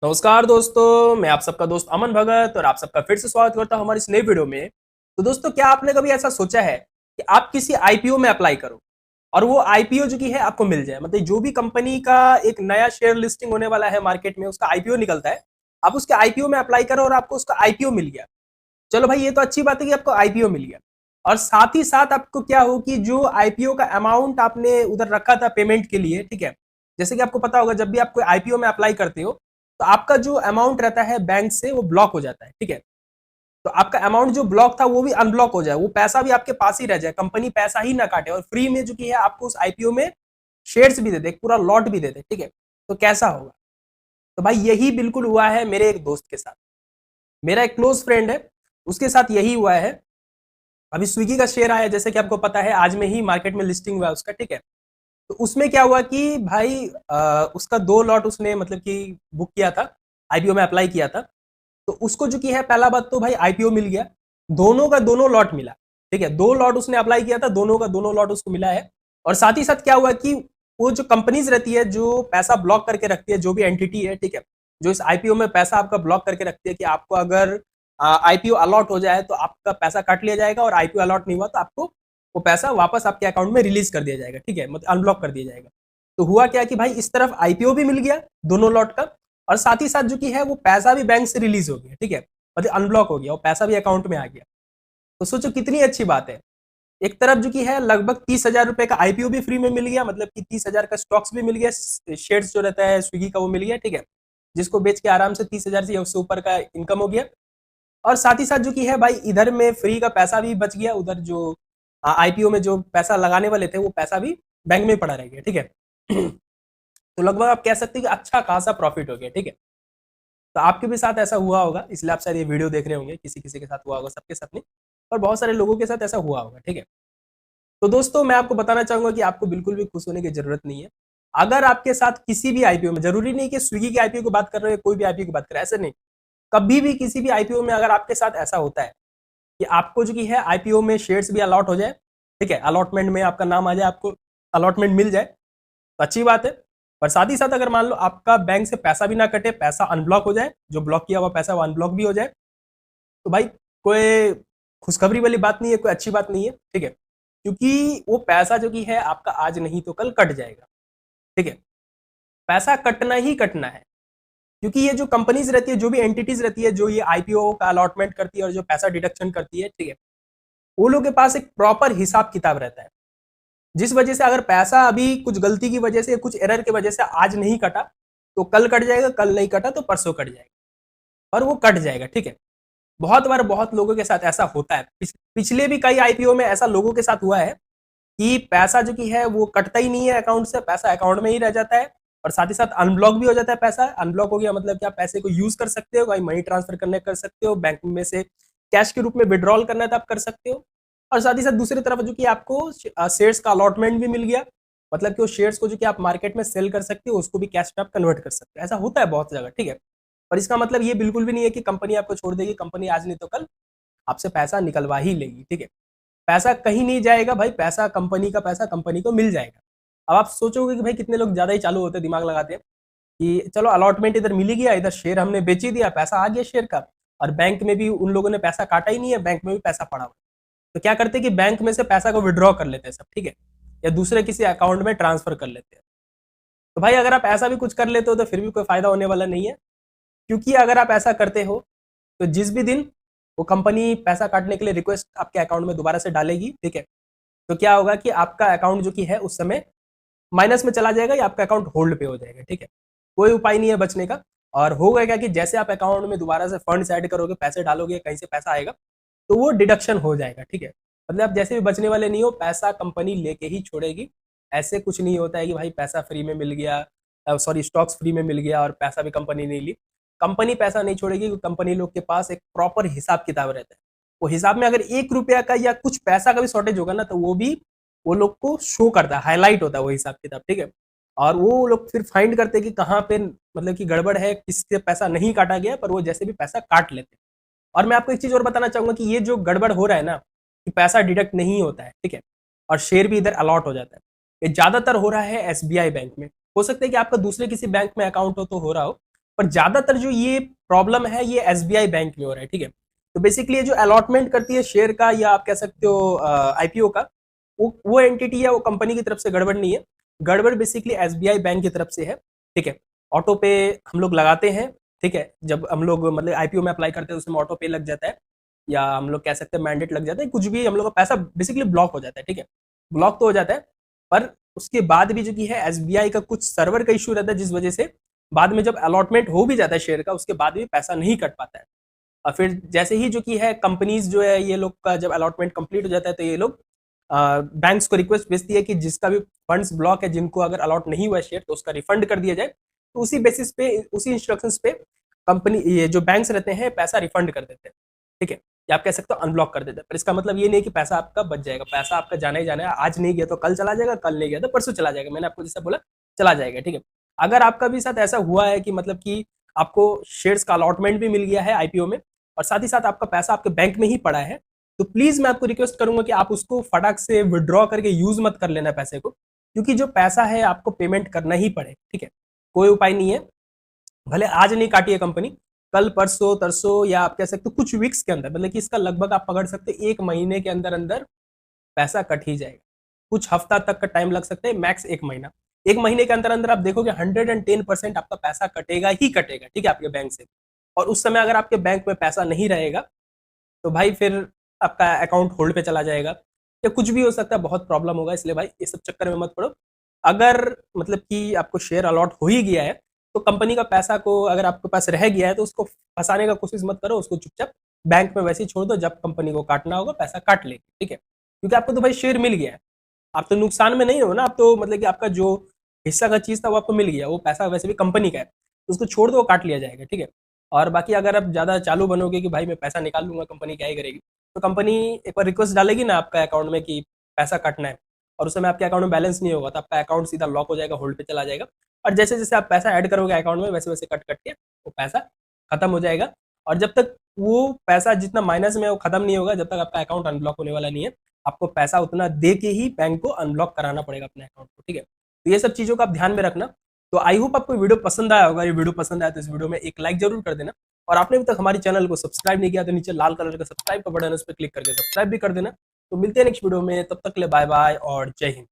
नमस्कार दोस्तों, मैं आप सबका दोस्त अमन भगत और आप सबका फिर से स्वागत करता हूं हमारी इस नई वीडियो में। तो दोस्तों, क्या आपने कभी ऐसा सोचा है कि आप किसी आईपीओ में अप्लाई करो और वो आईपीओ जो की है आपको मिल जाए? मतलब जो भी कंपनी का एक नया शेयर लिस्टिंग होने वाला है मार्केट में, उसका आईपीओ निकलता है, आप उसके आईपीओ में अप्लाई करो और आपको उसका आईपीओ मिल गया। चलो भाई, ये तो अच्छी बात है कि आपको आईपीओ मिल गया। और साथ ही साथ आपको क्या हो कि जो आईपीओ का अमाउंट आपने उधर रखा था पेमेंट के लिए, ठीक है, जैसे कि आपको पता होगा जब भी आप कोई आईपीओ में अप्लाई करते हो तो आपका जो अमाउंट रहता है बैंक से वो ब्लॉक हो जाता है, ठीक है। तो आपका अमाउंट जो ब्लॉक था वो भी अनब्लॉक हो जाए, वो पैसा भी आपके पास ही रह जाए, कंपनी पैसा ही ना काटे और फ्री में जो की है आपको उस आईपीओ में शेयर्स भी दे दे, पूरा लॉट भी दे दे, ठीक है। तो कैसा होगा? तो भाई यही बिल्कुल हुआ है मेरे एक दोस्त के साथ। मेरा एक क्लोज फ्रेंड है, उसके साथ यही हुआ है। अभी स्विगी का शेयर आया, जैसे कि आपको पता है, आज में ही मार्केट में लिस्टिंग हुआ है उसका, ठीक है। तो उसमें क्या हुआ कि भाई उसका 2 लॉट उसने मतलब कि बुक किया था, आईपीओ में अप्लाई किया था। तो उसको जो की है, पहला बात तो भाई आईपीओ मिल गया, दोनों का दोनों लॉट मिला, ठीक है। 2 लॉट उसने अप्लाई किया था, दोनों का दोनों लॉट उसको मिला है। और साथ ही साथ क्या हुआ कि वो जो कंपनीज रहती है जो पैसा ब्लॉक करके रखती है, जो भी एंटिटी है, ठीक है, जो इस आईपीओ में पैसा आपका ब्लॉक करके रखती है कि आपको अगर आईपीओ अलॉट हो जाए तो आपका पैसा काट लिया जाएगा और आईपीओ अलॉट नहीं हुआ तो आपको वो पैसा वापस आपके अकाउंट में रिलीज कर दिया जाएगा, ठीक है, मतलब अनब्लॉक कर दिया जाएगा। तो हुआ क्या कि भाई इस तरफ आईपीओ भी मिल गया दोनों लॉट का, और साथ ही साथ जो की है वो पैसा भी बैंक से रिलीज हो गया, ठीक है, मतलब अनब्लॉक हो गया और पैसा भी अकाउंट में आ गया। तो सोचो कितनी अच्छी बात है। एक तरफ जो की है लगभग 30,000 रुपए का आईपीओ भी फ्री में मिल गया, मतलब कि 30,000 का स्टॉक्स भी मिल गया, शेयर्स जो रहता है स्विगी का वो मिल गया, ठीक है, जिसको बेच के आराम से 30,000 से उससे ऊपर का इनकम हो गया। और साथ ही साथ जो की है भाई इधर में फ्री का पैसा भी बच गया, उधर जो आईपीओ में जो पैसा लगाने वाले थे वो पैसा भी बैंक में पड़ा रह गया, ठीक है। तो लगभग आप कह सकते हैं कि अच्छा खासा प्रॉफिट हो गया, ठीक है। तो आपके भी साथ ऐसा हुआ होगा, इसलिए आप शायद ये वीडियो देख रहे होंगे, किसी किसी के साथ हुआ होगा, सबके साथ नहीं, और बहुत सारे लोगों के साथ ऐसा हुआ होगा, ठीक है। तो दोस्तों, मैं आपको बताना चाहूंगा कि आपको बिल्कुल भी खुश होने की जरूरत नहीं है। अगर आपके साथ किसी भी आईपीओ में, जरूरी नहीं कि स्विगी के आईपीओ की बात कर रहे हो, कोई भी आईपीओ की बात कर रहे हैं, ऐसे नहीं, कभी भी किसी भी आईपीओ में अगर आपके साथ ऐसा होता है कि आपको जो की है आईपीओ में शेयर्स भी अलॉट हो जाए, ठीक है, अलॉटमेंट में आपका नाम आ जाए, आपको अलॉटमेंट मिल जाए, तो अच्छी बात है। और साथ ही साथ अगर मान लो आपका बैंक से पैसा भी ना कटे, पैसा अनब्लॉक हो जाए, जो ब्लॉक किया हुआ पैसा वो अनब्लॉक भी हो जाए, तो भाई कोई खुशखबरी वाली बात नहीं है, कोई अच्छी बात नहीं है, ठीक है। क्योंकि वो पैसा जो की है आपका आज नहीं तो कल कट जाएगा, ठीक है। पैसा कटना ही कटना है, क्योंकि ये जो कंपनीज रहती है, जो भी एंटिटीज रहती है, जो ये आईपीओ का अलॉटमेंट करती है और जो पैसा डिडक्शन करती है, ठीक है, वो लोग के पास एक प्रॉपर हिसाब किताब रहता है। जिस वजह से अगर पैसा अभी कुछ गलती की वजह से, कुछ एरर की वजह से आज नहीं कटा तो कल कट जाएगा, कल नहीं कटा तो परसों कट जाएगा, पर वो कट जाएगा, ठीक है। बहुत बार बहुत लोगों के साथ ऐसा होता है, पिछले भी कई आईपीओ में ऐसा लोगों के साथ हुआ है कि पैसा जो की है वो कटता ही नहीं है अकाउंट से, पैसा अकाउंट में ही रह जाता है और साथ ही साथ अनब्लॉक भी हो जाता है। पैसा अनब्लॉक हो गया मतलब कि आप पैसे को यूज कर सकते हो, भाई मनी ट्रांसफर करने कर सकते हो, बैंक में से कैश के रूप में विड्रॉल करना है तो आप कर सकते हो। और साथ ही साथ दूसरी तरफ जो कि आपको शेयर्स का अलॉटमेंट भी मिल गया, मतलब कि वो शेयर्स को जो कि आप मार्केट में सेल कर सकते हो, उसको भी कैश में आप कन्वर्ट कर सकते हो। ऐसा होता है बहुत जगह, ठीक है। और इसका मतलब ये बिल्कुल भी नहीं है कि कंपनी आपको छोड़ देगी, कंपनी आज नहीं तो कल आपसे पैसा निकलवा ही लेगी, ठीक है। पैसा कहीं नहीं जाएगा भाई, पैसा कंपनी का पैसा कंपनी को मिल जाएगा। अब आप सोचोगे कि भाई कितने लोग ज्यादा ही चालू होते हैं, दिमाग लगाते हैं कि चलो अलॉटमेंट इधर मिल ही गया, इधर शेयर हमने बेच ही दिया, पैसा आ गया शेयर का, और बैंक में भी उन लोगों ने पैसा काटा ही नहीं है, बैंक में भी पैसा पड़ा हुआ है। तो क्या करते हैं कि बैंक में से पैसा को विड्रॉ कर लेते हैं सब, ठीक है, या दूसरे किसी अकाउंट में ट्रांसफर कर लेते हैं। तो भाई अगर आप ऐसा भी कुछ कर लेते हो तो फिर भी कोई फायदा होने वाला नहीं है, क्योंकि अगर आप ऐसा करते हो तो जिस भी दिन वो कंपनी पैसा काटने के लिए रिक्वेस्ट आपके अकाउंट में दोबारा से डालेगी, ठीक है, तो क्या होगा कि आपका अकाउंट जो कि है उस समय माइनस में चला जाएगा या आपका अकाउंट होल्ड पे हो जाएगा, ठीक है। कोई उपाय नहीं है बचने का। और होगा क्या कि जैसे आप अकाउंट में दोबारा से फंड्स ऐड करोगे, पैसे डालोगे, कहीं से पैसा आएगा तो वो डिडक्शन हो जाएगा, ठीक है। मतलब आप जैसे भी बचने वाले नहीं हो, पैसा कंपनी लेके ही छोड़ेगी। ऐसे कुछ नहीं होता है कि भाई पैसा फ्री में मिल गया, सॉरी स्टॉक्स फ्री में मिल गया और पैसा भी कंपनी नहीं ली। कंपनी पैसा नहीं छोड़ेगी, क्योंकि कंपनी लोग के पास एक प्रॉपर हिसाब किताब रहता है। वो हिसाब में अगर 1 रुपया का या कुछ पैसा का भी शॉर्टेज होगा ना, तो वो भी वो लोग को शो करता है, हाईलाइट होता है वो हिसाब किताब, ठीक है। और वो लोग फिर फाइंड करते हैं कि कहाँ पे मतलब कि गड़बड़ है, किससे पैसा नहीं काटा गया, पर वो जैसे भी पैसा काट लेते हैं। और मैं आपको एक चीज और बताना चाहूंगा कि ये जो गड़बड़ हो रहा है ना, कि पैसा डिडक्ट नहीं होता है, ठीक है, और शेयर भी इधर अलॉट हो जाता है, ये ज्यादातर हो रहा है एसबीआई बैंक में। हो सकता है कि आपका दूसरे किसी बैंक में अकाउंट हो तो हो रहा हो, पर ज्यादातर जो ये प्रॉब्लम है ये एसबीआई बैंक में हो रहा है, ठीक है। तो बेसिकली जो अलॉटमेंट करती है शेयर का या आप कह सकते हो आईपीओ का, वो एंटिटी या वो कंपनी की तरफ से गड़बड़ नहीं है, गड़बड़ बेसिकली एसबीआई बैंक की तरफ से है, ठीक है। ऑटो पे हम लोग लगाते हैं, ठीक है, जब हम लोग मतलब आईपीओ में अप्लाई करते हैं उसमें ऑटो पे लग जाता है, या हम लोग कह सकते हैं मैंडेट लग जाता है, कुछ भी हम लोग का पैसा बेसिकली ब्लॉक हो जाता है, ठीक है। ब्लॉक तो हो जाता है, पर उसके बाद भी जो कि है एसबीआई का कुछ सर्वर का इशू रहता है, जिस वजह से बाद में जब अलॉटमेंट हो भी जाता है शेयर का, उसके बाद भी पैसा नहीं कट पाता है। और फिर जैसे ही जो कि है कंपनीज जो है ये लोग का जब अलॉटमेंट कंप्लीट हो जाता है, तो ये लोग बैंक्स को रिक्वेस्ट भेजती है कि जिसका भी फंड्स ब्लॉक है, जिनको अगर अलॉट नहीं हुआ शेयर, तो उसका रिफंड कर दिया जाए। तो उसी बेसिस पे, उसी इंस्ट्रक्शंस पे कंपनी, ये जो बैंक्स रहते हैं, पैसा रिफंड कर देते हैं, ठीक है, या आप कह सकते हो अनब्लॉक कर देते हैं। पर इसका मतलब ये नहीं कि पैसा आपका बच जाएगा, पैसा आपका जाना ही जाना है। आज नहीं गया तो कल चला जाएगा, कल नहीं गया तो परसों चला जाएगा, मैंने आपको जैसा बोला चला जाएगा, ठीक है। अगर आपका भी साथ ऐसा हुआ है कि मतलब कि आपको शेयर्स का अलॉटमेंट भी मिल गया है आईपीओ में, और साथ ही साथ आपका पैसा आपके बैंक में ही पड़ा है, तो प्लीज मैं आपको रिक्वेस्ट करूंगा कि आप उसको फटाक से विड्रॉ करके यूज मत कर लेना पैसे को, क्योंकि जो पैसा है आपको पेमेंट करना ही पड़े, ठीक है। कोई उपाय नहीं है, भले आज नहीं काटी है कंपनी, कल परसों तरसों या आप कह सकते हो कुछ वीक्स के अंदर, मतलब कि इसका लगभग आप पकड़ सकते हैं 1 महीने के अंदर अंदर पैसा कट ही जाएगा। कुछ हफ्ता तक का टाइम लग सकता है, मैक्स 1 महीना। 1 महीने के अंदर अंदर आप देखोगे 110% आपका पैसा कटेगा ही कटेगा, ठीक है, आपके बैंक से। और उस समय अगर आपके बैंक में पैसा नहीं रहेगा, तो भाई फिर आपका अकाउंट होल्ड पे चला जाएगा, या कुछ भी हो सकता है, बहुत प्रॉब्लम होगा। इसलिए भाई ये सब चक्कर में मत पड़ो। अगर मतलब कि आपको शेयर अलॉट हो ही गया है, तो कंपनी का पैसा को अगर आपके पास रह गया है, तो उसको फंसाने का कोशिश मत करो, उसको चुपचाप बैंक में वैसे ही छोड़ दो, जब कंपनी को काटना होगा पैसा काट लेगी, ठीक है। क्योंकि आपको तो भाई शेयर मिल गया है, आप तो नुकसान में नहीं हो ना, आप तो मतलब कि आपका जो हिस्सा का चीज था वो आपको मिल गया, वो पैसा वैसे भी कंपनी का है, तो उसको छोड़ दो, वो काट लिया जाएगा, ठीक है। और बाकी अगर आप ज्यादा चालू बनोगे कि भाई मैं पैसा निकाल लूंगा, कंपनी क्या ही करेगी, तो कंपनी एक बार रिक्वेस्ट डालेगी ना आपका अकाउंट में कि पैसा कटना है, और उस समय आपके अकाउंट में बैलेंस नहीं होगा, तो आपका अकाउंट सीधा लॉक हो जाएगा, होल्ड पे चला जाएगा। और जैसे जैसे आप पैसा ऐड करोगे अकाउंट में, वैसे वैसे कट कट के वो पैसा खत्म हो जाएगा। और जब तक वो पैसा जितना माइनस में है वो खत्म नहीं होगा, जब तक आपका अकाउंट अनब्लॉक होने वाला नहीं है, आपको पैसा उतना दे के ही बैंक को अनब्लॉक कराना पड़ेगा अपने अकाउंट को, ठीक है। तो ये सब चीजों का आप ध्यान में रखना। तो आई होप आपको वीडियो पसंद आया होगा। ये वीडियो पसंद आया तो इस वीडियो में एक लाइक जरूर कर देना, और आपने अभी तक हमारे चैनल को सब्सक्राइब नहीं किया तो नीचे लाल कलर का सब्सक्राइब का बटन है, उस पर क्लिक करके सब्सक्राइब भी कर देना। तो मिलते हैं नेक्स्ट वीडियो में, तब तक के लिए बाय बाय और जय हिंद।